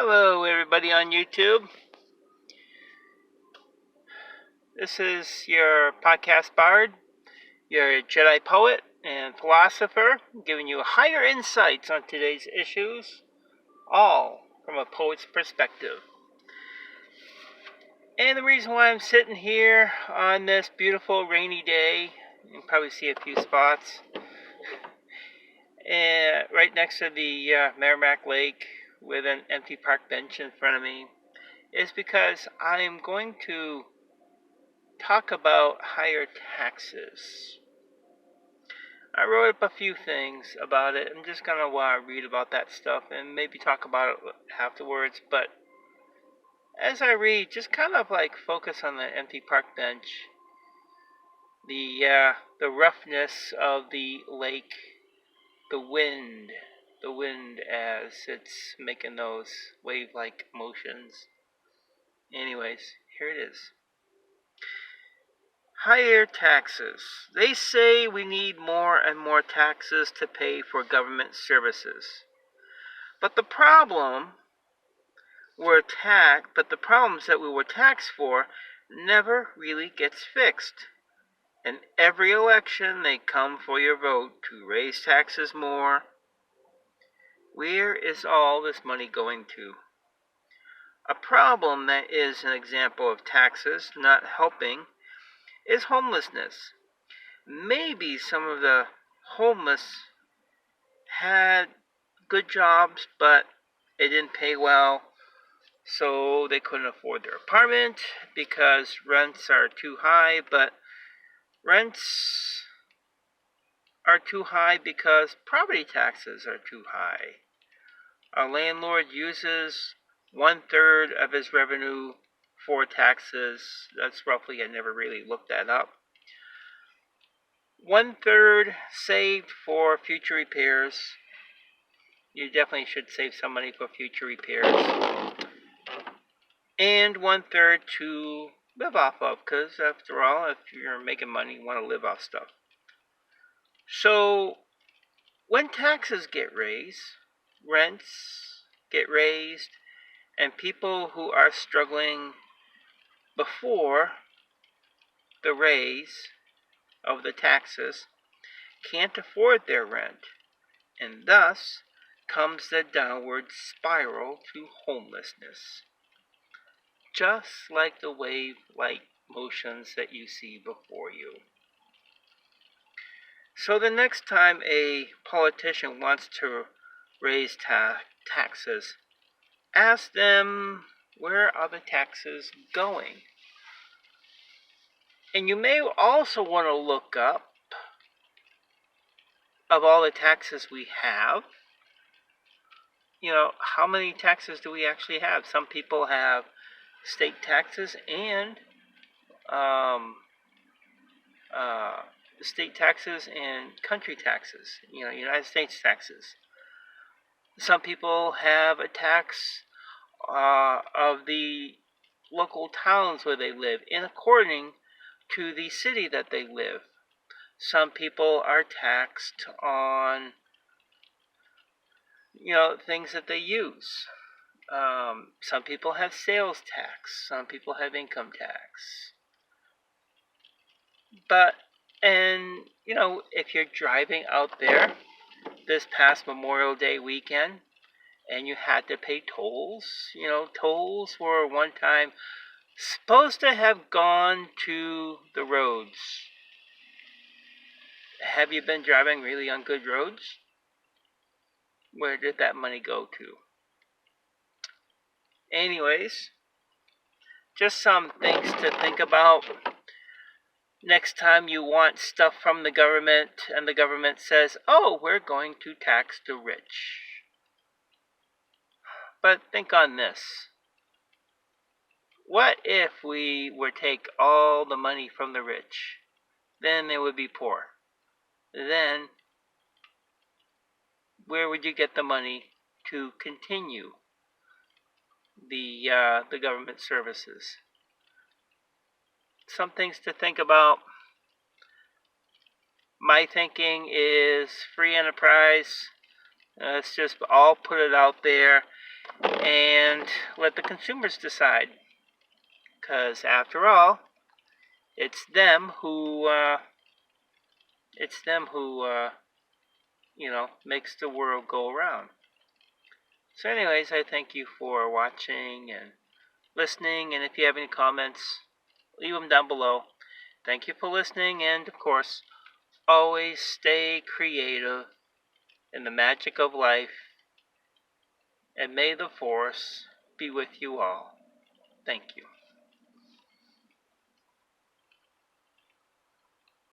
Hello everybody on YouTube. This is your podcast bard, your Jedi poet and philosopher, giving you higher insights on today's issues, all from a poet's perspective. And the reason why I'm sitting here on this beautiful rainy day, you can probably see a few spots, right next to the Merrimack Lake with an empty park bench in front of me, is because I'm going to talk about higher taxes. I wrote up a few things about it. I'm just going to read about that stuff and maybe talk about it afterwards. But as I read, just kind of like focus on the empty park bench, the roughness of the lake, the wind as it's making those wave-like motions. Anyways, here it is. Higher taxes. They say we need more and more taxes to pay for government services. But the problems that we were taxed for never really gets fixed. In every election, they come for your vote to raise taxes more. Where is all this money going to? A problem that is an example of taxes not helping is homelessness. Maybe some of the homeless had good jobs, but it didn't pay well, so they couldn't afford their apartment because rents are too high, but rents are too high because property taxes are too high. Our landlord uses 1/3 of his revenue for taxes. That's roughly, I never really looked that up. 1/3 saved for future repairs. You definitely should save some money for future repairs. And 1/3 to live off of, because after all, if you're making money, you want to live off stuff. So when taxes get raised, rents get raised, and people who are struggling before the raise of the taxes can't afford their rent, and thus comes the downward spiral to homelessness. Just like the wave-like motions that you see before you. So the next time a politician wants to raise taxes, ask them, where are the taxes going? And you may also want to look up, of all the taxes we have, how many taxes do we actually have? Some people have state taxes and country taxes, United States taxes. Some people have a tax of the local towns where they live in according to the city that they live. Some people are taxed on things that they use. Some people have sales tax. Some people have income tax. If you're driving out there this past Memorial Day weekend and you had to pay tolls, tolls were one time supposed to have gone to the roads. Have you been driving really on good roads? Where did that money go to? Anyways, just some things to think about next time you want stuff from the government and the government says, oh, we're going to tax the rich. But think on this. What if we were to take all the money from the rich? Then they would be poor. Then where would you get the money to continue the government services? Some things to think about. My thinking is free enterprise. Let's just all put it out there. and let the consumers decide. Because after all, it's them who makes the world go around. So, anyways, I thank you for watching and listening. And if you have any comments, leave them down below. Thank you for listening, and of course, always stay creative in the magic of life. And may the force be with you all. Thank you.